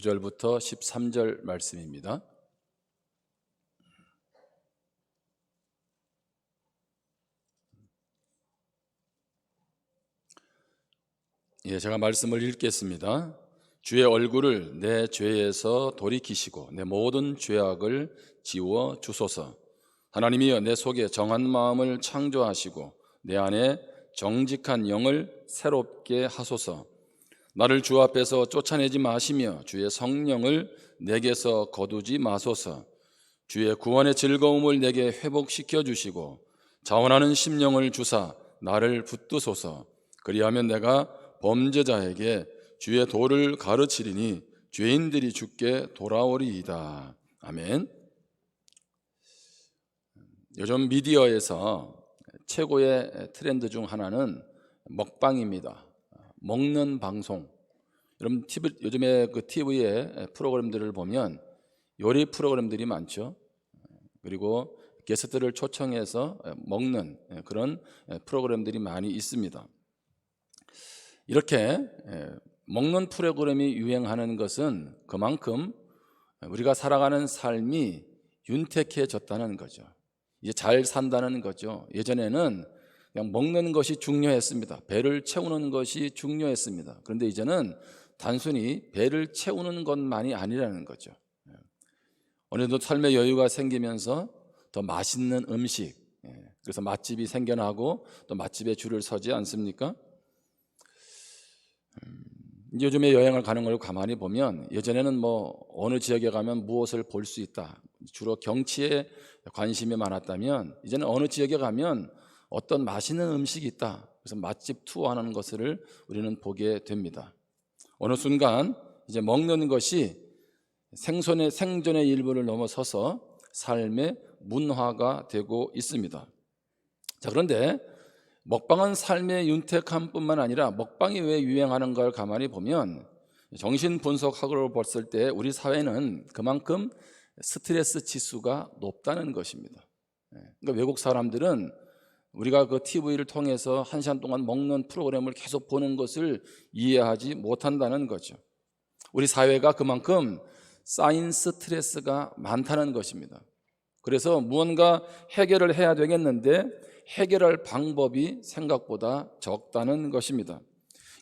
9절부터 13절 말씀입니다. 제가 말씀을 읽겠습니다. 주의 얼굴을 내 죄에서 돌이키시고 내 모든 죄악을 지워 주소서. 하나님이여, 내 속에 정한 마음을 창조하시고 내 안에 정직한 영을 새롭게 하소서. 나를 주 앞에서 쫓아내지 마시며 주의 성령을 내게서 거두지 마소서. 주의 구원의 즐거움을 내게 회복시켜 주시고 자원하는 심령을 주사 나를 붙드소서. 그리하면 내가 범죄자에게 주의 도를 가르치리니 죄인들이 주께 돌아오리이다. 아멘. 요즘 미디어에서 최고의 트렌드 중 하나는 먹방입니다. 먹는 방송. 여러분 요즘에 그 TV의 프로그램들을 보면 요리 프로그램들이 많죠. 그리고 게스트를 초청해서 먹는 그런 프로그램들이 많이 있습니다. 이렇게 먹는 프로그램이 유행하는 것은 그만큼 우리가 살아가는 삶이 윤택해졌다는 거죠. 이제 잘 산다는 거죠. 예전에는 그냥 먹는 것이 중요했습니다. 배를 채우는 것이 중요했습니다. 그런데 이제는 단순히 배를 채우는 것만이 아니라는 거죠. 어느덧 삶의 여유가 생기면서 더 맛있는 음식, 그래서 맛집이 생겨나고 또 맛집에 줄을 서지 않습니까? 요즘에 여행을 가는 걸 가만히 보면 예전에는 뭐 어느 지역에 가면 무엇을 볼 수 있다, 주로 경치에 관심이 많았다면 이제는 어느 지역에 가면 어떤 맛있는 음식이 있다, 그래서 맛집 투어하는 것을 우리는 보게 됩니다. 어느 순간 이제 먹는 것이 생존의 일부를 넘어서서 삶의 문화가 되고 있습니다. 자, 그런데 먹방은 삶의 윤택함뿐만 아니라 먹방이 왜 유행하는가를 가만히 보면 정신분석학으로 봤을 때 우리 사회는 그만큼 스트레스 지수가 높다는 것입니다. 그러니까 외국 사람들은 우리가 그 TV를 통해서 1시간 동안 먹는 프로그램을 계속 보는 것을 이해하지 못한다는 거죠. 우리 사회가 그만큼 쌓인 스트레스가 많다는 것입니다. 그래서 무언가 해결을 해야 되겠는데 해결할 방법이 생각보다 적다는 것입니다.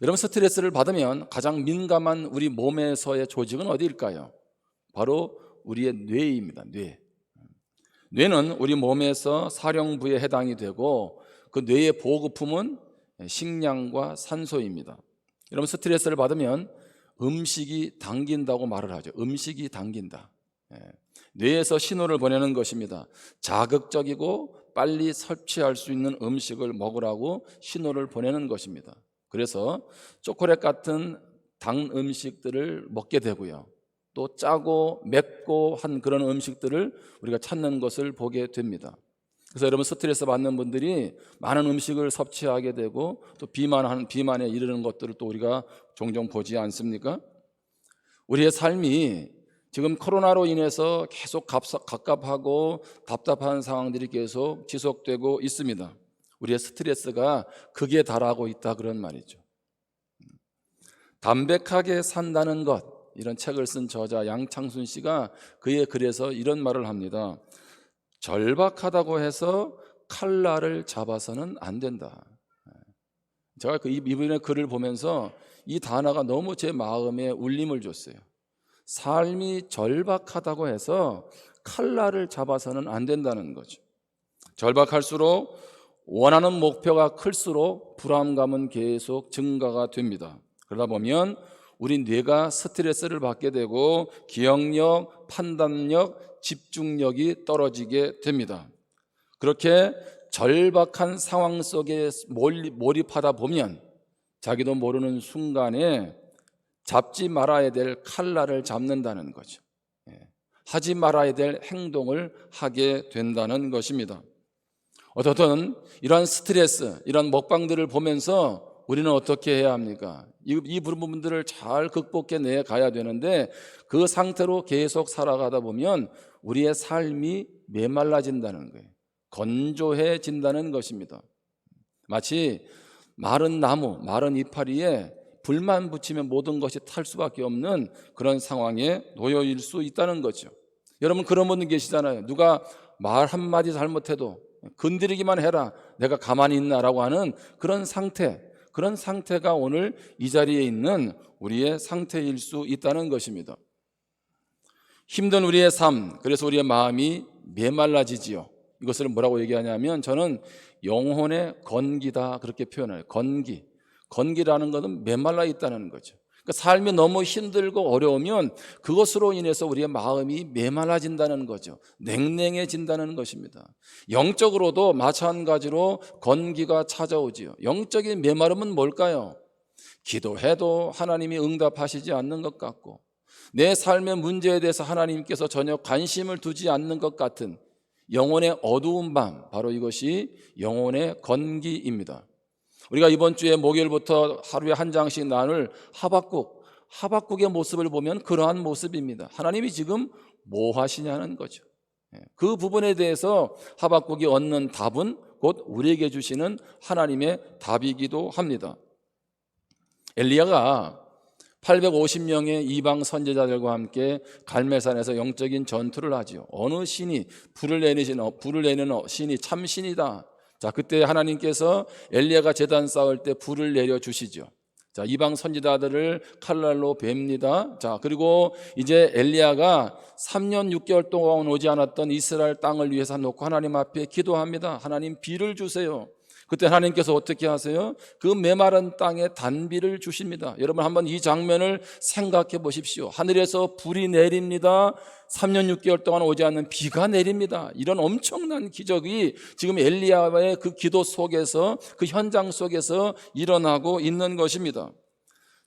여러분, 스트레스를 받으면 가장 민감한 우리 몸에서의 조직은 어디일까요? 바로 우리의 뇌입니다. 뇌는 우리 몸에서 사령부에 해당이 되고 그 뇌의 보급품은 식량과 산소입니다. 여러분, 스트레스를 받으면 음식이 당긴다고 말을 하죠. 음식이 당긴다. 뇌에서 신호를 보내는 것입니다. 자극적이고 빨리 섭취할 수 있는 음식을 먹으라고 신호를 보내는 것입니다. 그래서 초콜릿 같은 단 음식들을 먹게 되고요, 또 짜고 맵고 한 그런 음식들을 우리가 찾는 것을 보게 됩니다. 그래서 여러분, 스트레스 받는 분들이 많은 음식을 섭취하게 되고 또 비만에 이르는 것들을 또 우리가 종종 보지 않습니까? 우리의 삶이 지금 코로나로 인해서 계속 갑갑하고 답답한 상황들이 계속 지속되고 있습니다. 우리의 스트레스가 극에 달하고 있다, 그런 말이죠. 담백하게 산다는 것, 이런 책을 쓴 저자 양창순 씨가 그의 글에서 이런 말을 합니다. 절박하다고 해서 칼날을 잡아서는 안 된다. 제가 이분의 글을 보면서 이 단어가 너무 제 마음에 울림을 줬어요. 삶이 절박하다고 해서 칼날을 잡아서는 안 된다는 거죠. 절박할수록 원하는 목표가 클수록 불안감은 계속 증가가 됩니다. 그러다 보면 우리 뇌가 스트레스를 받게 되고 기억력, 판단력, 집중력이 떨어지게 됩니다. 그렇게 절박한 상황 속에 몰입하다 보면 자기도 모르는 순간에 잡지 말아야 될 칼날을 잡는다는 거죠. 하지 말아야 될 행동을 하게 된다는 것입니다. 어떻든 이러한 스트레스, 이러한 먹방들을 보면서 우리는 어떻게 해야 합니까? 이 부분들을 잘 극복해 가야 되는데 그 상태로 계속 살아가다 보면 우리의 삶이 메말라진다는 거예요. 건조해진다는 것입니다. 마치 마른 나무, 마른 이파리에 불만 붙이면 모든 것이 탈 수밖에 없는 그런 상황에 놓여질 수 있다는 거죠. 여러분 그런 분들 계시잖아요. 누가 말 한마디 잘못해도 건드리기만 해라, 내가 가만히 있나라고 하는 그런 상태가 오늘 이 자리에 있는 우리의 상태일 수 있다는 것입니다. 힘든 우리의 삶, 그래서 우리의 마음이 메말라지지요. 이것을 뭐라고 얘기하냐면 저는 영혼의 건기다 그렇게 표현해요. 건기라는 것은 메말라 있다는 거죠. 그러니까 삶이 너무 힘들고 어려우면 그것으로 인해서 우리의 마음이 메말라진다는 거죠. 냉랭해진다는 것입니다. 영적으로도 마찬가지로 건기가 찾아오지요. 영적인 메마름은 뭘까요? 기도해도 하나님이 응답하시지 않는 것 같고, 내 삶의 문제에 대해서 하나님께서 전혀 관심을 두지 않는 것 같은 영혼의 어두운 밤, 바로 이것이 영혼의 건기입니다. 우리가 이번 주에 목요일부터 하루에 한 장씩 나눌 하박국의 모습을 보면 그러한 모습입니다. 하나님이 지금 뭐 하시냐는 거죠. 그 부분에 대해서 하박국이 얻는 답은 곧 우리에게 주시는 하나님의 답이기도 합니다. 엘리야가 850명의 이방 선지자들과 함께 갈멜산에서 영적인 전투를 하죠. 어느 신이 불을 내는 신이 참신이다. 자, 그때 하나님께서 엘리야가 제단 쌓을 때 불을 내려 주시죠. 자, 이방 선지자들을 칼날로 뵙니다. 자, 그리고 이제 엘리야가 3년 6개월 동안 오지 않았던 이스라엘 땅을 위해서 놓고 하나님 앞에 기도합니다. 하나님 비를 주세요. 그때 하나님께서 어떻게 하세요? 그 메마른 땅에 단비를 주십니다. 여러분 한번 이 장면을 생각해 보십시오. 하늘에서 불이 내립니다. 3년 6개월 동안 오지 않는 비가 내립니다. 이런 엄청난 기적이 지금 엘리야의 그 기도 속에서, 그 현장 속에서 일어나고 있는 것입니다.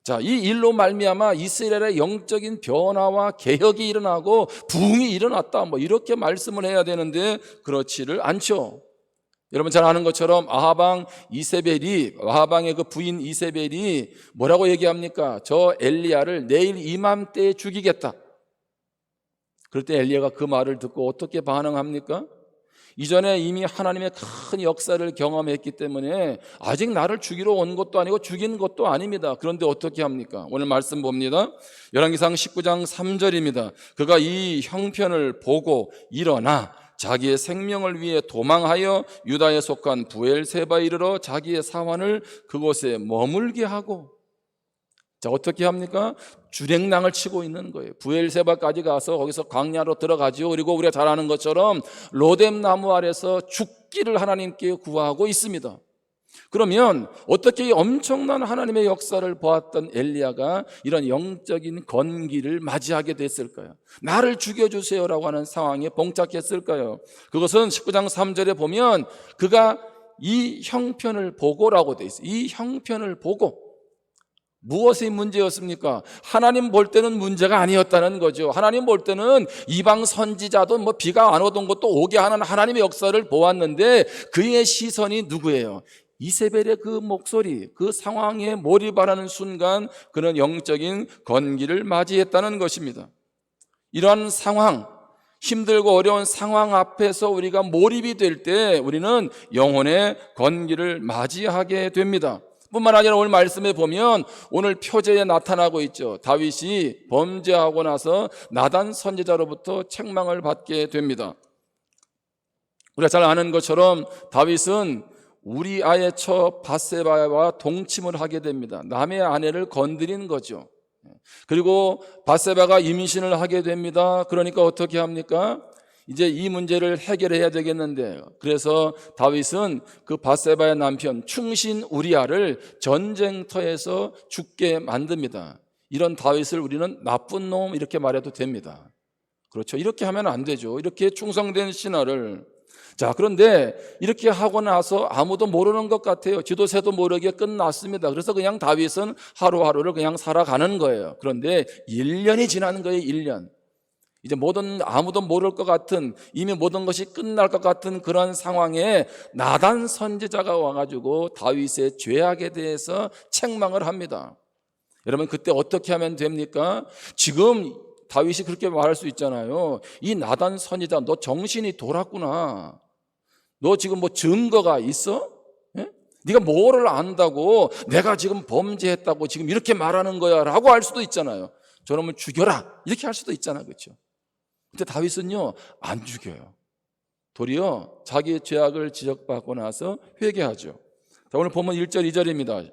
자, 이 일로 말미암아 이스라엘의 영적인 변화와 개혁이 일어나고 부흥이 일어났다, 뭐 이렇게 말씀을 해야 되는데 그렇지를 않죠. 여러분 잘 아는 것처럼 아하방의 그 부인 이세벨이 뭐라고 얘기합니까? 저 엘리야를 내일 이맘때에 죽이겠다. 그럴 때 엘리야가 그 말을 듣고 어떻게 반응합니까? 이전에 이미 하나님의 큰 역사를 경험했기 때문에 아직 나를 죽이러 온 것도 아니고 죽인 것도 아닙니다. 그런데 어떻게 합니까? 오늘 말씀 봅니다. 열왕기상 19장 3절입니다. 그가 이 형편을 보고 일어나 자기의 생명을 위해 도망하여 유다에 속한 부엘세바에 이르러 자기의 사환을 그곳에 머물게 하고, 자, 어떻게 합니까? 주랭랑을 치고 있는 거예요. 부엘세바까지 가서 거기서 광야로 들어가죠. 그리고 우리가 잘 아는 것처럼 로뎀 나무 아래서 죽기를 하나님께 구하고 있습니다. 그러면 어떻게 엄청난 하나님의 역사를 보았던 엘리야가 이런 영적인 건기를 맞이하게 됐을까요? 나를 죽여주세요라고 하는 상황에 봉착했을까요? 그것은 19장 3절에 보면 그가 이 형편을 보고라고 돼 있어요. 이 형편을 보고. 무엇이 문제였습니까? 하나님 볼 때는 문제가 아니었다는 거죠. 하나님 볼 때는 이방 선지자도 뭐 비가 안 오던 것도 오게 하는 하나님의 역사를 보았는데 그의 시선이 누구예요? 이세벨의 그 목소리, 그 상황에 몰입하는 순간 그는 영적인 건기를 맞이했다는 것입니다. 이러한 상황, 힘들고 어려운 상황 앞에서 우리가 몰입이 될 때 우리는 영혼의 건기를 맞이하게 됩니다. 뿐만 아니라 오늘 말씀에 보면 오늘 표제에 나타나고 있죠. 다윗이 범죄하고 나서 나단 선지자로부터 책망을 받게 됩니다. 우리가 잘 아는 것처럼 다윗은 우리아의 처 밧세바와 동침을 하게 됩니다. 남의 아내를 건드린 거죠. 그리고 밧세바가 임신을 하게 됩니다. 그러니까 어떻게 합니까? 이제 이 문제를 해결해야 되겠는데, 그래서 다윗은 그 밧세바의 남편 충신 우리아를 전쟁터에서 죽게 만듭니다. 이런 다윗을 우리는 나쁜 놈 이렇게 말해도 됩니다. 그렇죠? 이렇게 하면 안 되죠. 이렇게 충성된 신하를. 자, 그런데 이렇게 하고 나서 아무도 모르는 것 같아요. 지도새도 모르게 끝났습니다. 그래서 그냥 다윗은 하루하루를 그냥 살아가는 거예요. 그런데 1년이 지나는 거예요. 1년. 이제 아무도 모를 것 같은, 이미 모든 것이 끝날 것 같은 그런 상황에 나단 선지자가 와가지고 다윗의 죄악에 대해서 책망을 합니다. 여러분 그때 어떻게 하면 됩니까? 지금 다윗이 그렇게 말할 수 있잖아요. 이 나단 선지자, 너 정신이 돌았구나. 너 지금 뭐 증거가 있어? 예? 네가 뭐를 안다고 내가 지금 범죄했다고 지금 이렇게 말하는 거야 라고 할 수도 있잖아요. 저놈을 죽여라 이렇게 할 수도 있잖아, 그렇죠? 근데 다윗은요 안 죽여요. 도리어 자기의 죄악을 지적받고 나서 회개하죠. 자, 오늘 본문 1절 2절입니다.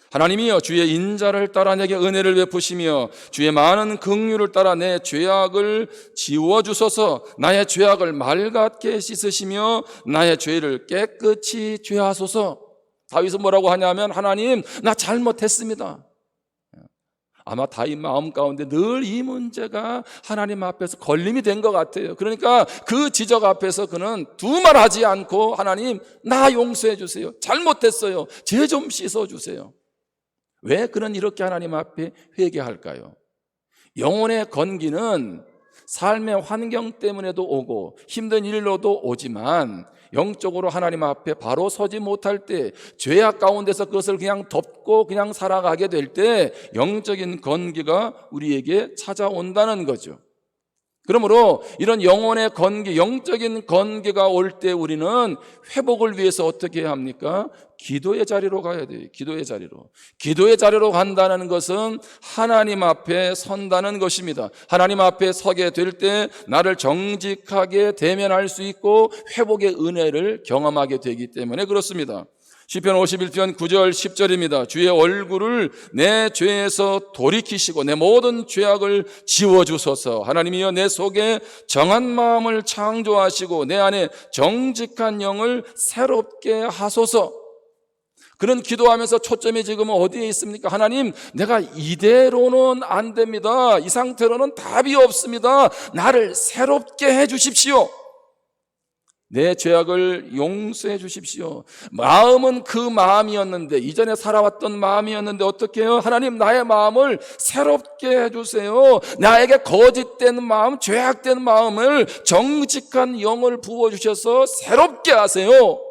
하나님이여 주의 인자를 따라 내게 은혜를 베푸시며 주의 많은 긍휼을 따라 내 죄악을 지워주소서. 나의 죄악을 맑게 씻으시며 나의 죄를 깨끗이 죄하소서. 다윗은 뭐라고 하냐면 하나님 나 잘못했습니다. 아마 다윗 마음 가운데 늘 이 문제가 하나님 앞에서 걸림이 된 것 같아요. 그러니까 그 지적 앞에서 그는 두말하지 않고 하나님 나 용서해 주세요. 잘못했어요. 죄 좀 씻어주세요. 왜 그는 이렇게 하나님 앞에 회개할까요? 영혼의 건기는 삶의 환경 때문에도 오고 힘든 일로도 오지만 영적으로 하나님 앞에 바로 서지 못할 때, 죄악 가운데서 그것을 그냥 덮고 그냥 살아가게 될 때 영적인 건기가 우리에게 찾아온다는 거죠. 그러므로 이런 영혼의 건기, 영적인 건기가 올 때 우리는 회복을 위해서 어떻게 해야 합니까? 기도의 자리로 가야 돼요. 기도의 자리로. 기도의 자리로 간다는 것은 하나님 앞에 선다는 것입니다. 하나님 앞에 서게 될 때 나를 정직하게 대면할 수 있고 회복의 은혜를 경험하게 되기 때문에 그렇습니다. 시편 51편 9절 10절입니다. 주의 얼굴을 내 죄에서 돌이키시고 내 모든 죄악을 지워주소서. 하나님이여 내 속에 정한 마음을 창조하시고 내 안에 정직한 영을 새롭게 하소서. 그런 기도하면서 초점이 지금 어디에 있습니까? 하나님, 내가 이대로는 안 됩니다. 이 상태로는 답이 없습니다. 나를 새롭게 해 주십시오. 내 죄악을 용서해 주십시오. 마음은 그 마음이었는데, 이전에 살아왔던 마음이었는데 어떻게 해요? 하나님, 나의 마음을 새롭게 해주세요. 나에게 거짓된 마음, 죄악된 마음을 정직한 영을 부어주셔서 새롭게 하세요.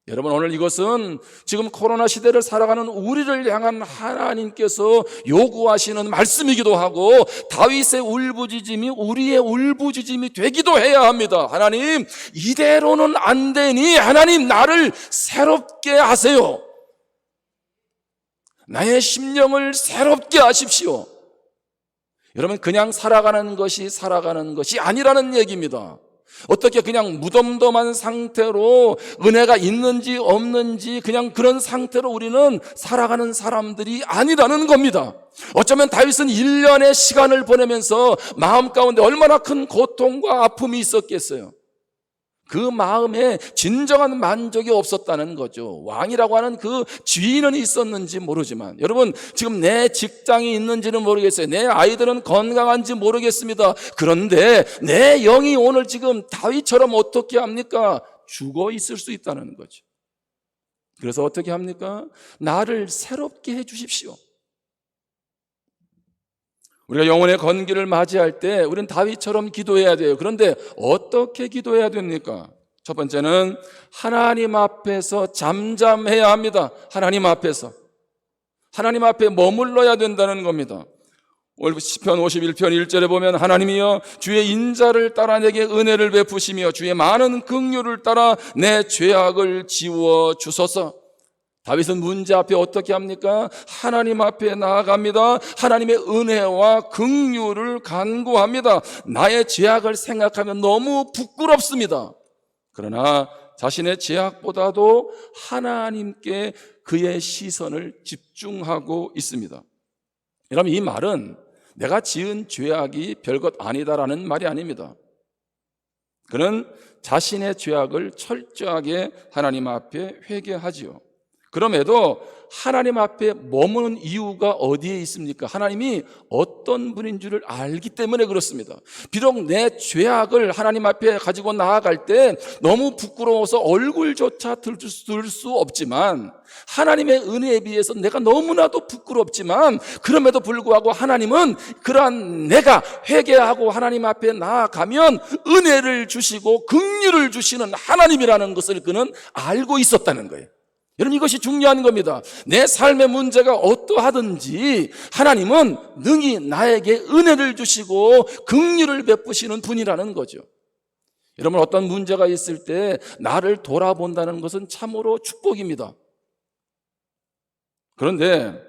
여러분, 오늘 이것은 지금 코로나 시대를 살아가는 우리를 향한 하나님께서 요구하시는 말씀이기도 하고 다윗의 울부짖음이 우리의 울부짖음이 되기도 해야 합니다. 하나님, 이대로는 안 되니 하나님 나를 새롭게 하세요. 나의 심령을 새롭게 하십시오. 여러분, 그냥 살아가는 것이 아니라는 얘기입니다. 어떻게 그냥 무덤덤한 상태로 은혜가 있는지 없는지 그냥 그런 상태로 우리는 살아가는 사람들이 아니라는 겁니다. 어쩌면 다윗은 1년의 시간을 보내면서 마음 가운데 얼마나 큰 고통과 아픔이 있었겠어요. 그 마음에 진정한 만족이 없었다는 거죠. 왕이라고 하는 그 지위는 있었는지 모르지만, 여러분, 지금 내 직장이 있는지는 모르겠어요. 내 아이들은 건강한지 모르겠습니다. 그런데 내 영이 오늘 지금 다윗처럼 어떻게 합니까? 죽어 있을 수 있다는 거죠. 그래서 어떻게 합니까? 나를 새롭게 해 주십시오. 우리가 영혼의 건기를 맞이할 때 우리는 다윗처럼 기도해야 돼요. 그런데 어떻게 기도해야 됩니까? 첫 번째는 하나님 앞에서 잠잠해야 합니다. 하나님 앞에서. 하나님 앞에 머물러야 된다는 겁니다. 오늘 시편 51편 1절에 보면 하나님이여 주의 인자를 따라 내게 은혜를 베푸시며 주의 많은 긍휼을 따라 내 죄악을 지워 주소서. 다윗은 문제 앞에 어떻게 합니까? 하나님 앞에 나아갑니다. 하나님의 은혜와 긍휼을 간구합니다. 나의 죄악을 생각하면 너무 부끄럽습니다. 그러나 자신의 죄악보다도 하나님께 그의 시선을 집중하고 있습니다. 여러분, 이 말은 내가 지은 죄악이 별것 아니다라는 말이 아닙니다. 그는 자신의 죄악을 철저하게 하나님 앞에 회개하지요. 그럼에도 하나님 앞에 머무는 이유가 어디에 있습니까? 하나님이 어떤 분인 줄을 알기 때문에 그렇습니다. 비록 내 죄악을 하나님 앞에 가지고 나아갈 때 너무 부끄러워서 얼굴조차 들 수 없지만, 하나님의 은혜에 비해서 내가 너무나도 부끄럽지만 그럼에도 불구하고 하나님은 그러한 내가 회개하고 하나님 앞에 나아가면 은혜를 주시고 긍휼을 주시는 하나님이라는 것을 그는 알고 있었다는 거예요. 여러분, 이것이 중요한 겁니다. 내 삶의 문제가 어떠하든지 하나님은 능히 나에게 은혜를 주시고 긍휼을 베푸시는 분이라는 거죠. 여러분, 어떤 문제가 있을 때 나를 돌아본다는 것은 참으로 축복입니다. 그런데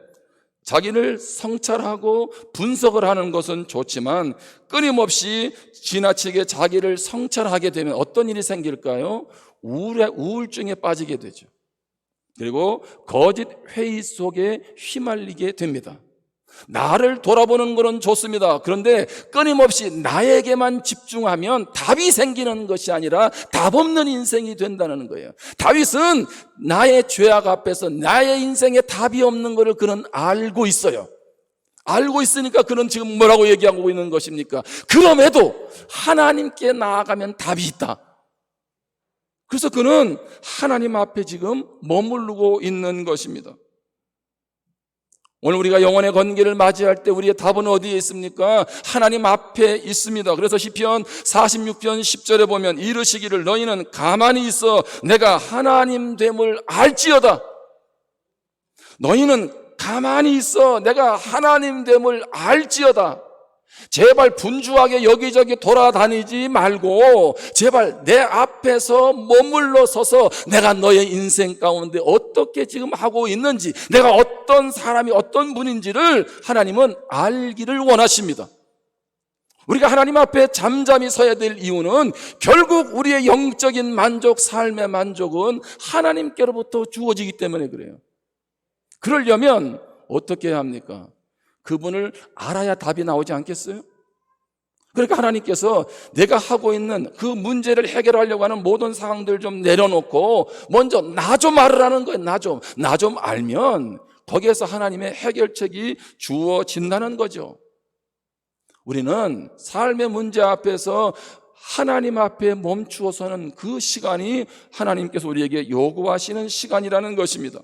자기를 성찰하고 분석을 하는 것은 좋지만 끊임없이 지나치게 자기를 성찰하게 되면 어떤 일이 생길까요? 우울증에 빠지게 되죠. 그리고 거짓 회의 속에 휘말리게 됩니다. 나를 돌아보는 것은 좋습니다. 그런데 끊임없이 나에게만 집중하면 답이 생기는 것이 아니라 답 없는 인생이 된다는 거예요. 다윗은 나의 죄악 앞에서 나의 인생에 답이 없는 것을 그는 알고 있어요. 알고 있으니까 그는 지금 뭐라고 얘기하고 있는 것입니까? 그럼에도 하나님께 나아가면 답이 있다. 그래서 그는 하나님 앞에 지금 머무르고 있는 것입니다. 오늘 우리가 영혼의 번개를 맞이할 때 우리의 답은 어디에 있습니까? 하나님 앞에 있습니다. 그래서 시편 46편 10절에 보면 이르시기를 너희는 가만히 있어 내가 하나님 됨을 알지어다. 너희는 가만히 있어 내가 하나님 됨을 알지어다. 제발 분주하게 여기저기 돌아다니지 말고 제발 내 앞에서 머물러 서서 내가 너의 인생 가운데 어떻게 지금 하고 있는지, 내가 어떤 사람이 어떤 분인지를 하나님은 알기를 원하십니다. 우리가 하나님 앞에 잠잠히 서야 될 이유는 결국 우리의 영적인 만족, 삶의 만족은 하나님께로부터 주어지기 때문에 그래요. 그러려면 어떻게 해야 합니까? 그분을 알아야 답이 나오지 않겠어요? 그러니까 하나님께서 내가 하고 있는 그 문제를 해결하려고 하는 모든 상황들 좀 내려놓고 먼저 나 좀 알으라는 거예요. 나 좀 알면 거기에서 하나님의 해결책이 주어진다는 거죠. 우리는 삶의 문제 앞에서 하나님 앞에 멈추어서는 그 시간이 하나님께서 우리에게 요구하시는 시간이라는 것입니다.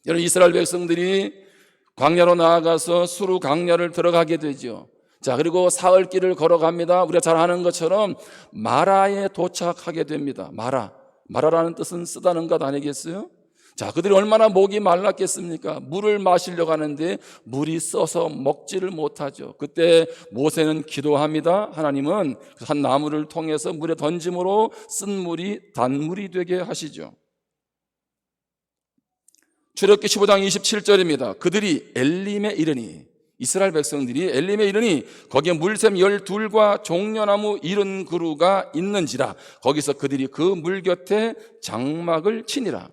여러분, 이스라엘 백성들이 광야로 나아가서 수르 강야를 들어가게 되죠. 자, 그리고 사흘길을 걸어갑니다. 우리가 잘 아는 것처럼 마라에 도착하게 됩니다. 마라라는 뜻은 쓰다는 것 아니겠어요? 자, 그들이 얼마나 목이 말랐겠습니까? 물을 마시려고 하는데 물이 써서 먹지를 못하죠. 그때 모세는 기도합니다. 하나님은 한 나무를 통해서 물에 던짐으로 쓴 물이 단물이 되게 하시죠. 출애굽기 15장 27절입니다. 그들이 엘림에 이르니, 이스라엘 백성들이 엘림에 이르니 거기에 물샘 12과 종려나무 70그루가 있는지라 거기서 그들이 그 물 곁에 장막을 치니라.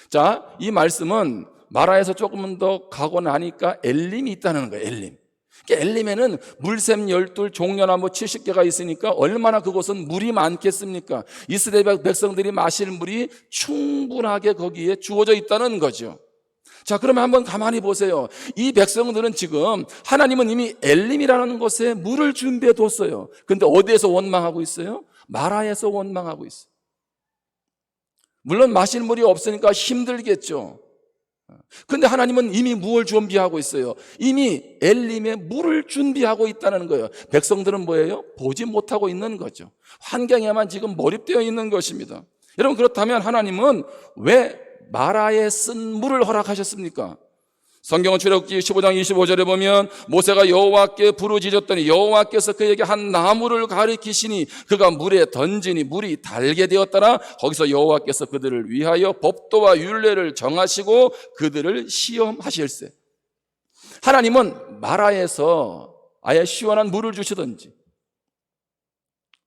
자, 이 말씀은 마라에서 조금 더 가고 나니까 엘림이 있다는 거예요. 엘림에는 물샘 12, 종려나무 70개가 있으니까 얼마나 그곳은 물이 많겠습니까? 이스라엘 백성들이 마실 물이 충분하게 거기에 주어져 있다는 거죠. 자, 그러면 한번 가만히 보세요. 이 백성들은 지금 하나님은 이미 엘림이라는 곳에 물을 준비해 뒀어요. 그런데 어디에서 원망하고 있어요? 마라에서 원망하고 있어요. 물론 마실 물이 없으니까 힘들겠죠. 근데 하나님은 이미 무엇을 준비하고 있어요? 이미 엘림에 물을 준비하고 있다는 거예요. 백성들은 뭐예요? 보지 못하고 있는 거죠. 환경에만 지금 몰입되어 있는 것입니다. 여러분, 그렇다면 하나님은 왜 마라에 쓴 물을 허락하셨습니까? 성경은 출애굽기 15장 25절에 보면 모세가 여호와께 부르짖었더니 여호와께서 그에게 한 나무를 가리키시니 그가 물에 던지니 물이 달게 되었더라. 거기서 여호와께서 그들을 위하여 법도와 율례를 정하시고 그들을 시험하실세. 하나님은 마라에서 아예 시원한 물을 주시든지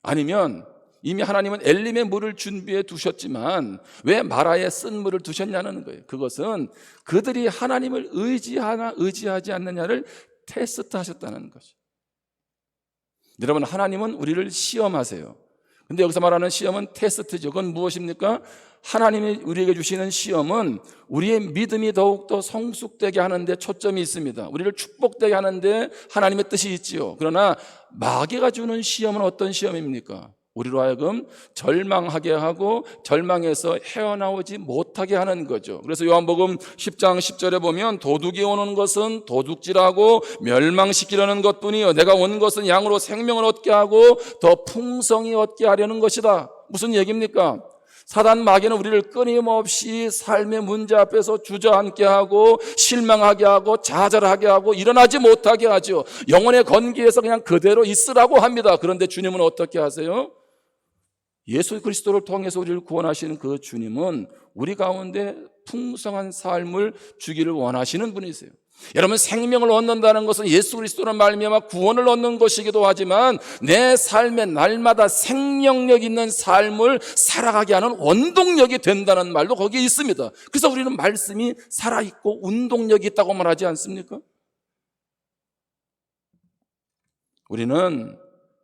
아니면 이미 하나님은 엘림의 물을 준비해 두셨지만 왜 마라에 쓴 물을 두셨냐는 거예요. 그것은 그들이 하나님을 의지하나 의지하지 않느냐를 테스트하셨다는 것이죠. 여러분, 하나님은 우리를 시험하세요. 근데 여기서 말하는 시험은 테스트죠. 그건 무엇입니까? 하나님이 우리에게 주시는 시험은 우리의 믿음이 더욱더 성숙되게 하는 데 초점이 있습니다. 우리를 축복되게 하는 데 하나님의 뜻이 있지요. 그러나 마귀가 주는 시험은 어떤 시험입니까? 우리로 하여금 절망하게 하고 절망에서 헤어나오지 못하게 하는 거죠. 그래서 요한복음 10장 10절에 보면 도둑이 오는 것은 도둑질하고 멸망시키려는 것뿐이요 내가 온 것은 양으로 생명을 얻게 하고 더 풍성히 얻게 하려는 것이다. 무슨 얘기입니까? 사단 마귀는 우리를 끊임없이 삶의 문제 앞에서 주저앉게 하고 실망하게 하고 좌절하게 하고 일어나지 못하게 하죠. 영혼의 건기에서 그냥 그대로 있으라고 합니다. 그런데 주님은 어떻게 하세요? 예수 그리스도를 통해서 우리를 구원하시는 그 주님은 우리 가운데 풍성한 삶을 주기를 원하시는 분이세요. 여러분, 생명을 얻는다는 것은 예수 그리스도를 말미암아 구원을 얻는 것이기도 하지만 내 삶에 날마다 생명력 있는 삶을 살아가게 하는 원동력이 된다는 말도 거기에 있습니다. 그래서 우리는 말씀이 살아있고 운동력이 있다고 말하지 않습니까? 우리는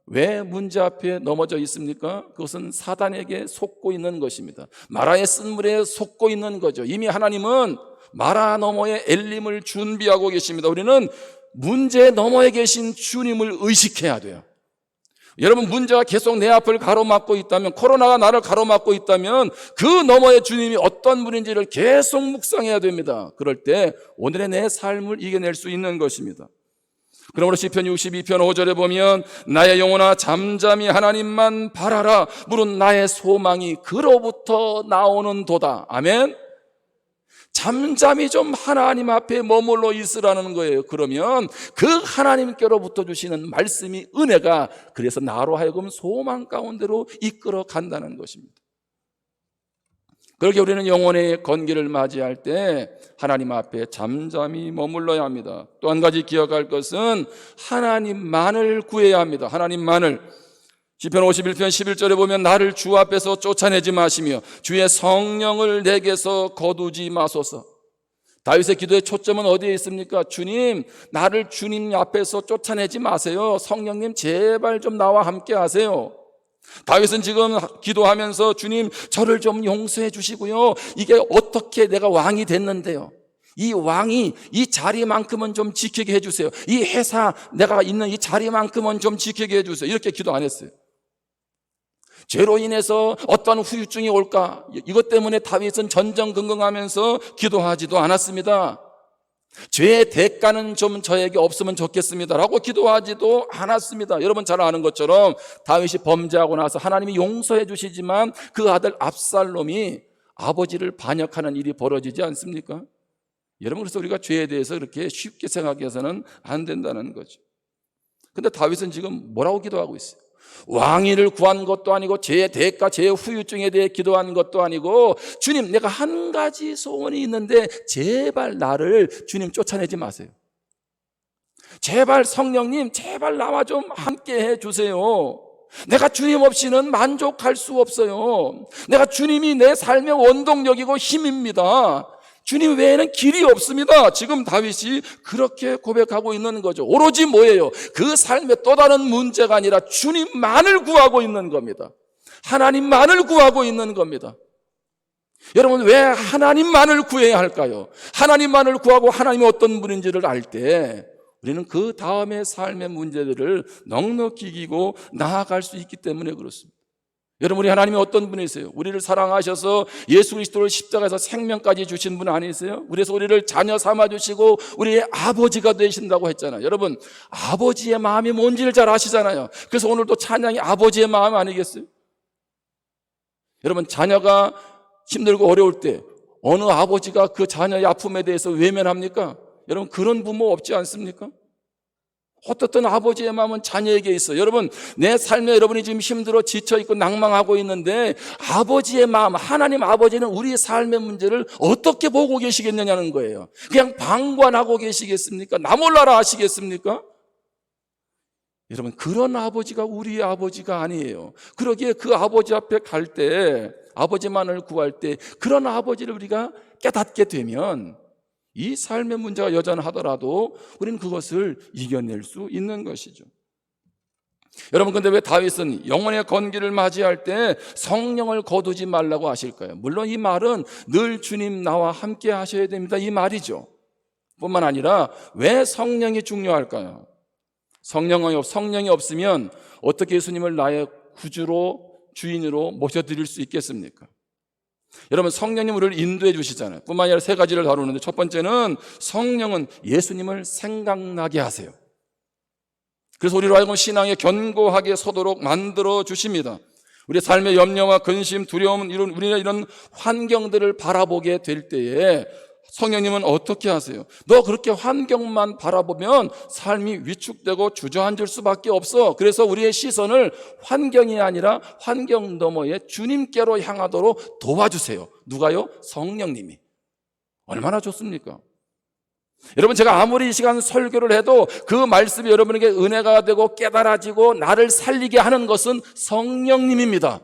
왜 문제 앞에 넘어져 있습니까? 그것은 사단에게 속고 있는 것입니다. 마라의 쓴물에 속고 있는 거죠. 이미 하나님은 마라 너머에 엘림을 준비하고 계십니다. 우리는 문제 너머에 계신 주님을 의식해야 돼요. 여러분, 문제가 계속 내 앞을 가로막고 있다면, 코로나가 나를 가로막고 있다면 그 너머에 주님이 어떤 분인지를 계속 묵상해야 됩니다. 그럴 때 오늘의 내 삶을 이겨낼 수 있는 것입니다. 그러므로 시편 62편 5절에 보면 나의 영혼아 잠잠히 하나님만 바라라. 물은 나의 소망이 그로부터 나오는 도다. 아멘. 잠잠히 좀 하나님 앞에 머물러 있으라는 거예요. 그러면 그 하나님께로부터 주시는 말씀이, 은혜가 그래서 나로 하여금 소망 가운데로 이끌어 간다는 것입니다. 그렇게 우리는 영혼의 건기를 맞이할 때 하나님 앞에 잠잠히 머물러야 합니다. 또 한 가지 기억할 것은 하나님만을 구해야 합니다. 하나님만을. 시편 51편 11절에 보면 나를 주 앞에서 쫓아내지 마시며 주의 성령을 내게서 거두지 마소서. 다윗의 기도의 초점은 어디에 있습니까? 주님, 나를 주님 앞에서 쫓아내지 마세요. 성령님, 제발 좀 나와 함께 하세요. 다윗은 지금 기도하면서 주님, 저를 좀 용서해 주시고요. 이게 어떻게 내가 왕이 됐는데요. 이 왕이 이 자리만큼은 좀 지키게 해주세요. 이 회사 내가 있는 이 자리만큼은 좀 지키게 해주세요. 이렇게 기도 안 했어요. 죄로 인해서 어떤 후유증이 올까? 이것 때문에 다윗은 전전긍긍하면서 기도하지도 않았습니다. 죄의 대가는 좀 저에게 없으면 좋겠습니다라고 기도하지도 않았습니다. 여러분 잘 아는 것처럼 다윗이 범죄하고 나서 하나님이 용서해 주시지만 그 아들 압살롬이 아버지를 반역하는 일이 벌어지지 않습니까? 여러분, 그래서 우리가 죄에 대해서 그렇게 쉽게 생각해서는 안 된다는 거죠. 근데 다윗은 지금 뭐라고 기도하고 있어요? 왕위를 구한 것도 아니고 죄의 대가, 죄의 후유증에 대해 기도한 것도 아니고, 주님, 내가 한 가지 소원이 있는데 제발 나를 주님 쫓아내지 마세요. 제발 성령님, 제발 나와 좀 함께 해주세요. 내가 주님 없이는 만족할 수 없어요. 내가 주님이 내 삶의 원동력이고 힘입니다. 주님 외에는 길이 없습니다. 지금 다윗이 그렇게 고백하고 있는 거죠. 오로지 뭐예요? 그 삶의 또 다른 문제가 아니라 주님만을 구하고 있는 겁니다. 하나님만을 구하고 있는 겁니다. 여러분, 왜 하나님만을 구해야 할까요? 하나님만을 구하고 하나님이 어떤 분인지를 알 때 우리는 그 다음의 삶의 문제들을 넉넉히 이기고 나아갈 수 있기 때문에 그렇습니다. 여러분, 우리 하나님이 어떤 분이세요? 우리를 사랑하셔서 예수 그리스도를 십자가에서 생명까지 주신 분 아니세요? 그래서 우리를 자녀 삼아주시고 우리의 아버지가 되신다고 했잖아요. 여러분, 아버지의 마음이 뭔지를 잘 아시잖아요. 그래서 오늘도 찬양이 아버지의 마음 아니겠어요? 여러분, 자녀가 힘들고 어려울 때 어느 아버지가 그 자녀의 아픔에 대해서 외면합니까? 여러분, 그런 부모 없지 않습니까? 어떻든 아버지의 마음은 자녀에게 있어요. 여러분, 내 삶에 여러분이 지금 힘들어 지쳐있고 낭망하고 있는데 아버지의 마음, 하나님 아버지는 우리 삶의 문제를 어떻게 보고 계시겠느냐는 거예요. 그냥 방관하고 계시겠습니까? 나 몰라라 하시겠습니까? 여러분, 그런 아버지가 우리의 아버지가 아니에요. 그러기에 그 아버지 앞에 갈 때, 아버지만을 구할 때 그런 아버지를 우리가 깨닫게 되면 이 삶의 문제가 여전하더라도 우리는 그것을 이겨낼 수 있는 것이죠. 여러분, 근데 왜 다윗은 영혼의 건기를 맞이할 때 성령을 거두지 말라고 하실까요? 물론 이 말은 늘 주님 나와 함께 하셔야 됩니다, 이 말이죠. 뿐만 아니라 왜 성령이 중요할까요? 성령이 없으면 어떻게 예수님을 나의 구주로, 주인으로 모셔드릴 수 있겠습니까? 여러분, 성령님 우리를 인도해 주시잖아요. 뿐만 아니라 세 가지를 다루는데, 첫 번째는 성령은 예수님을 생각나게 하세요. 그래서 우리로 하여금 신앙에 견고하게 서도록 만들어 주십니다. 우리의 삶의 염려와 근심, 두려움, 우리의 이런 환경들을 바라보게 될 때에 성령님은 어떻게 하세요? 너 그렇게 환경만 바라보면 삶이 위축되고 주저앉을 수밖에 없어. 그래서 우리의 시선을 환경이 아니라 환경 너머에 주님께로 향하도록 도와주세요. 누가요? 성령님이. 얼마나 좋습니까? 여러분, 제가 아무리 이 시간 설교를 해도 그 말씀이 여러분에게 은혜가 되고 깨달아지고 나를 살리게 하는 것은 성령님입니다.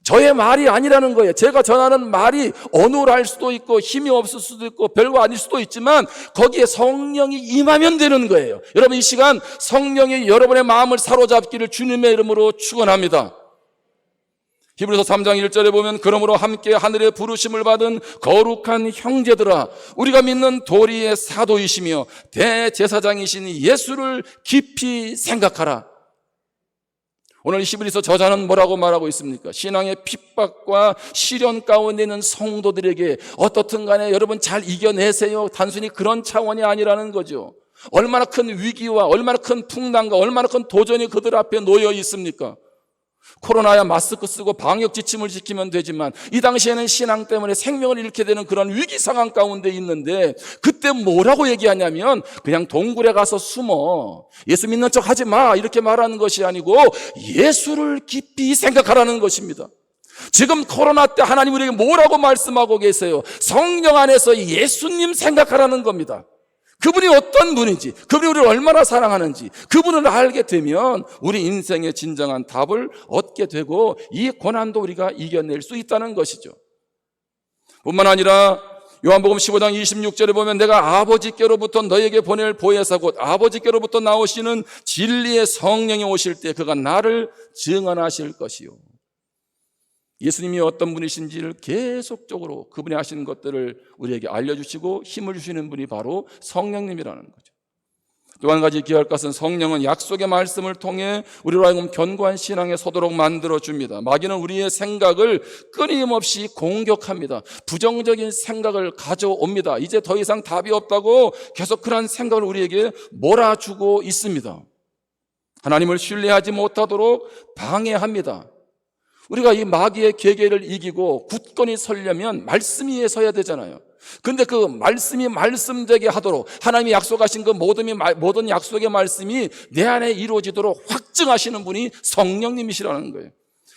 저의 말이 아니라는 거예요. 제가 전하는 말이 어눌할 수도 있고 힘이 없을 수도 있고 별거 아닐 수도 있지만 거기에 성령이 임하면 되는 거예요. 여러분, 이 시간 성령이 여러분의 마음을 사로잡기를 주님의 이름으로 축원합니다. 히브리서 3장 1절에 보면 그러므로 함께 하늘의 부르심을 받은 거룩한 형제들아, 우리가 믿는 도리의 사도이시며 대제사장이신 예수를 깊이 생각하라. 오늘 히브리서 저자는 뭐라고 말하고 있습니까? 신앙의 핍박과 시련 가운데 있는 성도들에게 어떻든 간에 여러분 잘 이겨내세요. 단순히 그런 차원이 아니라는 거죠. 얼마나 큰 위기와 얼마나 큰 풍랑과 얼마나 큰 도전이 그들 앞에 놓여 있습니까? 코로나야 마스크 쓰고 방역 지침을 지키면 되지만 이 당시에는 신앙 때문에 생명을 잃게 되는 그런 위기 상황 가운데 있는데 그때 뭐라고 얘기하냐면 그냥 동굴에 가서 숨어 예수 믿는 척 하지 마 이렇게 말하는 것이 아니고 예수를 깊이 생각하라는 것입니다. 지금 코로나 때 하나님 우리에게 뭐라고 말씀하고 계세요? 성령 안에서 예수님 생각하라는 겁니다. 그분이 어떤 분인지, 그분이 우리를 얼마나 사랑하는지 그분을 알게 되면 우리 인생의 진정한 답을 얻게 되고 이 고난도 우리가 이겨낼 수 있다는 것이죠. 뿐만 아니라 요한복음 15장 26절에 보면 내가 아버지께로부터 너에게 보낼 보혜사 곧 아버지께로부터 나오시는 진리의 성령이 오실 때 그가 나를 증언하실 것이요. 예수님이 어떤 분이신지를 계속적으로 그분이 하시는 것들을 우리에게 알려주시고 힘을 주시는 분이 바로 성령님이라는 거죠. 또 한 가지 기억할 것은 성령은 약속의 말씀을 통해 우리로 하여금 견고한 신앙에 서도록 만들어줍니다. 마귀는 우리의 생각을 끊임없이 공격합니다. 부정적인 생각을 가져옵니다. 이제 더 이상 답이 없다고 계속 그런 생각을 우리에게 몰아주고 있습니다. 하나님을 신뢰하지 못하도록 방해합니다. 우리가 이 마귀의 계계를 이기고 굳건히 서려면 말씀 위에 서야 되잖아요. 근데 그 말씀이 말씀되게 하도록 하나님이 약속하신 그 모든 약속의 말씀이 내 안에 이루어지도록 확증하시는 분이 성령님이시라는 거예요.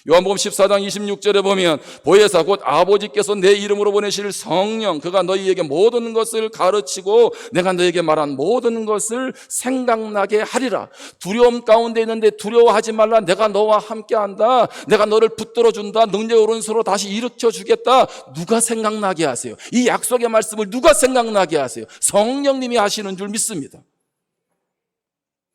요한복음 14장 26절에 보면 보혜사 곧 아버지께서 내 이름으로 보내실 성령 그가 너희에게 모든 것을 가르치고 내가 너희에게 말한 모든 것을 생각나게 하리라. 두려움 가운데 있는데 두려워하지 말라. 내가 너와 함께한다. 내가 너를 붙들어준다. 능력 오른손으로 다시 일으켜주겠다. 누가 생각나게 하세요? 이 약속의 말씀을 누가 생각나게 하세요? 성령님이 하시는 줄 믿습니다.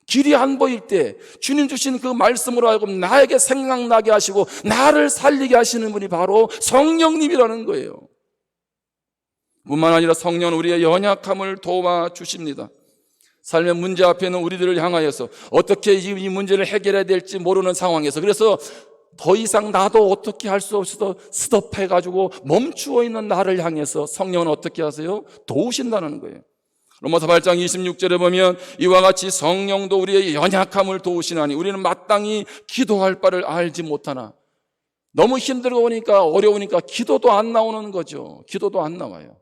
길이 안 보일 때 주님 주신 그 말씀으로 하여금 나에게 생각나게 하시고 나를 살리게 하시는 분이 바로 성령님이라는 거예요. 뿐만 아니라 성령은 우리의 연약함을 도와주십니다. 삶의 문제 앞에는 우리들을 향하여서 어떻게 이 문제를 해결해야 될지 모르는 상황에서 그래서 더 이상 나도 어떻게 할 수 없어서 스톱해가지고 멈추어 있는 나를 향해서 성령은 어떻게 하세요? 도우신다는 거예요. 로마서 8장 26절에 보면 이와 같이 성령도 우리의 연약함을 도우시나니 우리는 마땅히 기도할 바를 알지 못하나 너무 힘들고 오니까 어려우니까 기도도 안 나오는 거죠. 기도도 안 나와요.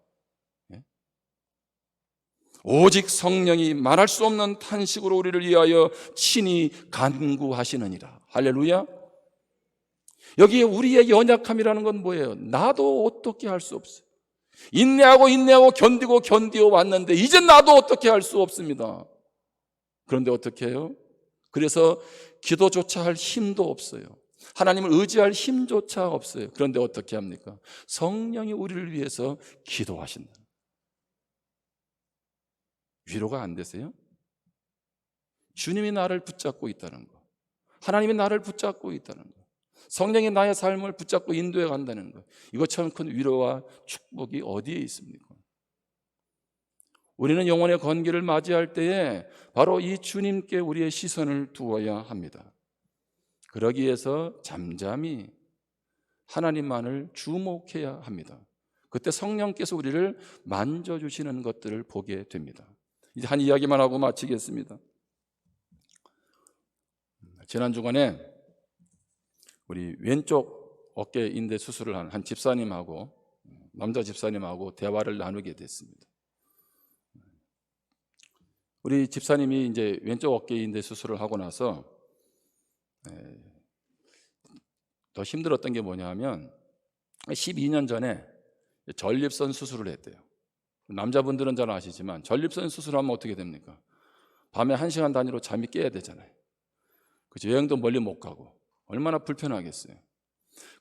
오직 성령이 말할 수 없는 탄식으로 우리를 위하여 친히 간구하시느니라. 할렐루야. 여기에 우리의 연약함이라는 건 뭐예요? 나도 어떻게 할 수 없어요. 인내하고 견디어 왔는데 이제 나도 어떻게 할 수 없습니다. 그런데 어떻게 해요? 그래서 기도조차 할 힘도 없어요. 하나님을 의지할 힘조차 없어요. 그런데 어떻게 합니까? 성령이 우리를 위해서 기도하신다. 위로가 안 되세요? 주님이 나를 붙잡고 있다는 거, 하나님이 나를 붙잡고 있다는 거, 성령이 나의 삶을 붙잡고 인도해 간다는 것, 이것처럼 큰 위로와 축복이 어디에 있습니까? 우리는 영혼의 건기를 맞이할 때에 바로 이 주님께 우리의 시선을 두어야 합니다. 그러기 위해서 잠잠히 하나님만을 주목해야 합니다. 그때 성령께서 우리를 만져주시는 것들을 보게 됩니다. 이제 한 이야기만 하고 마치겠습니다. 지난 주간에 우리 왼쪽 어깨 인대 수술을 한 집사님하고 남자 집사님하고 대화를 나누게 됐습니다. 우리 집사님이 이제 왼쪽 어깨인대 수술을 하고 나서 더 힘들었던 게 뭐냐면 12년 전에 전립선 수술을 했대요. 남자분들은 잘 아시지만 전립선 수술하면 어떻게 됩니까? 밤에 1시간 단위로 잠이 깨야 되잖아요. 그죠? 여행도 멀리 못 가고 얼마나 불편하겠어요.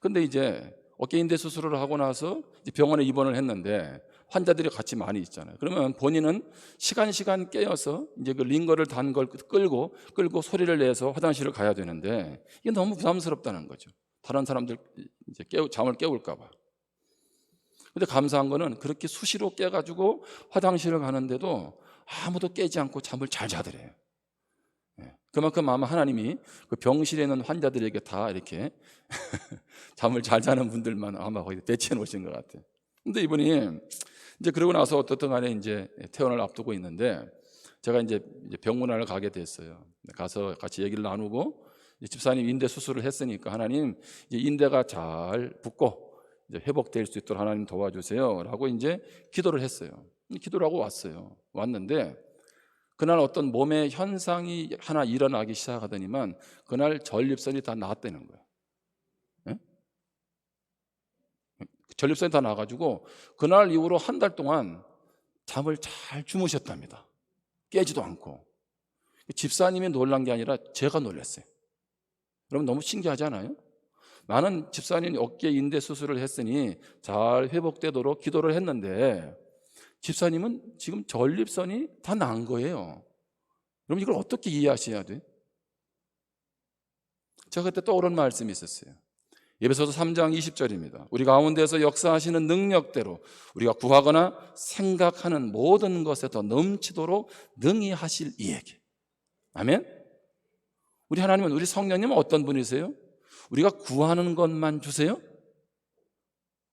근데 이제 어깨인대 수술을 하고 나서 이제 병원에 입원을 했는데 환자들이 같이 많이 있잖아요. 그러면 본인은 시간 깨어서 이제 그 링거를 단 걸 끌고 소리를 내서 화장실을 가야 되는데 이게 너무 부담스럽다는 거죠. 다른 사람들 이제 잠을 깨울까 봐. 근데 감사한 거는 그렇게 수시로 깨가지고 화장실을 가는데도 아무도 깨지 않고 잠을 잘 자더래요. 그만큼 아마 하나님이 그 병실에 있는 환자들에게 다 이렇게 잠을 잘 자는 분들만 아마 거기 배치해 놓으신 것 같아요. 근데 이분이 이제 그러고 나서 어떻든 간에 이제 퇴원을 앞두고 있는데 제가 이제 병문안을 가게 됐어요. 가서 같이 얘기를 나누고 집사님 인대 수술을 했으니까 하나님 이제 인대가 잘 붙고 이제 회복될 수 있도록 하나님 도와주세요라고 이제 기도를 했어요. 기도를 하고 왔는데 그날 어떤 몸의 현상이 하나 일어나기 시작하더니만 그날 전립선이 다 나았다는 거예요. 네? 전립선이 다 나가지고 그날 이후로 한 달 동안 잠을 잘 주무셨답니다. 깨지도 않고. 집사님이 놀란 게 아니라 제가 놀랐어요. 여러분 너무 신기하지 않아요? 나는 집사님 어깨 인대 수술을 했으니 잘 회복되도록 기도를 했는데 집사님은 지금 전립선이 다 난 거예요. 그럼 이걸 어떻게 이해하셔야 돼? 제가 그때 떠오른 말씀이 있었어요. 에베소서 3장 20절입니다. 우리 가운데서 역사하시는 능력대로 우리가 구하거나 생각하는 모든 것에 더 넘치도록 능히 하실 이에게. 아멘? 우리 하나님은, 우리 성령님은 어떤 분이세요? 우리가 구하는 것만 주세요?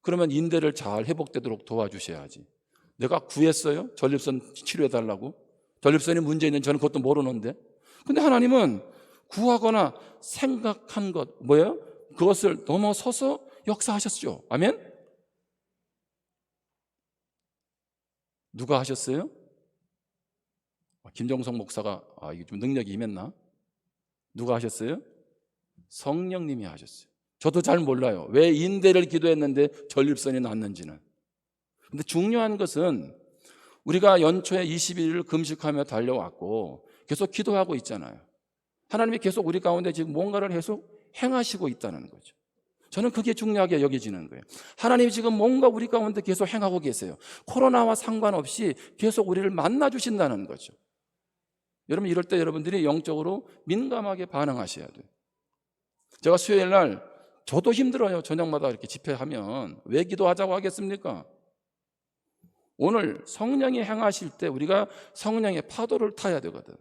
그러면 인대를 잘 회복되도록 도와주셔야지. 내가 구했어요? 전립선 치료해달라고? 전립선이 문제 있는 저는 그것도 모르는데. 근데 하나님은 구하거나 생각한 것, 뭐예요? 그것을 넘어서서 역사하셨죠. 아멘? 누가 하셨어요? 김정성 목사가 이게 좀 능력이 임했나? 누가 하셨어요? 성령님이 하셨어요. 저도 잘 몰라요. 왜 인대를 기도했는데 전립선이 났는지는. 근데 중요한 것은 우리가 연초에 20일을 금식하며 달려왔고 계속 기도하고 있잖아요. 하나님이 계속 우리 가운데 지금 뭔가를 계속 행하시고 있다는 거죠. 저는 그게 중요하게 여겨지는 거예요. 하나님이 지금 뭔가 우리 가운데 계속 행하고 계세요. 코로나와 상관없이 계속 우리를 만나주신다는 거죠. 여러분 이럴 때 여러분들이 영적으로 민감하게 반응하셔야 돼요. 제가 수요일 날 저도 힘들어요. 저녁마다 이렇게 집회하면 왜 기도하자고 하겠습니까? 오늘 성령이 행하실 때 우리가 성령의 파도를 타야 되거든.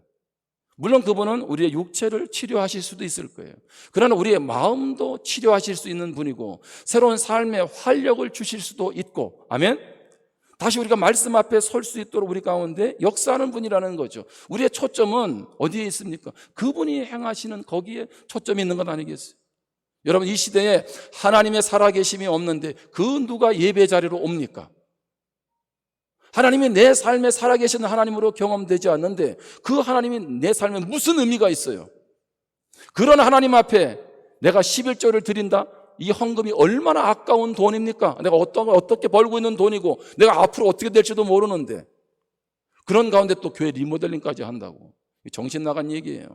물론 그분은 우리의 육체를 치료하실 수도 있을 거예요. 그러나 우리의 마음도 치료하실 수 있는 분이고 새로운 삶의 활력을 주실 수도 있고, 아멘? 다시 우리가 말씀 앞에 설 수 있도록 우리 가운데 역사하는 분이라는 거죠. 우리의 초점은 어디에 있습니까? 그분이 행하시는 거기에 초점이 있는 것 아니겠어요? 여러분 이 시대에 하나님의 살아계심이 없는데 그 누가 예배 자리로 옵니까? 하나님이 내 삶에 살아계시는 하나님으로 경험되지 않는데 그 하나님이 내 삶에 무슨 의미가 있어요? 그런 하나님 앞에 내가 11조를 드린다? 이 헌금이 얼마나 아까운 돈입니까? 내가 어떻게 벌고 있는 돈이고 내가 앞으로 어떻게 될지도 모르는데 그런 가운데 또 교회 리모델링까지 한다고. 정신 나간 얘기예요.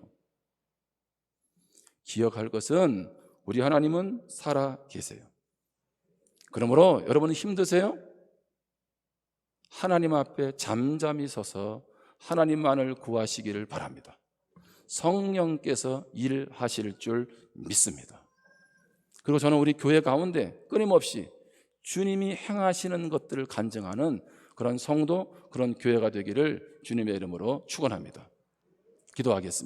기억할 것은 우리 하나님은 살아 계세요. 그러므로 여러분 힘드세요? 하나님 앞에 잠잠히 서서 하나님만을 구하시기를 바랍니다. 성령께서 일하실 줄 믿습니다. 그리고 저는 우리 교회 가운데 끊임없이 주님이 행하시는 것들을 간증하는 그런 성도, 그런 교회가 되기를 주님의 이름으로 축원합니다. 기도하겠습니다.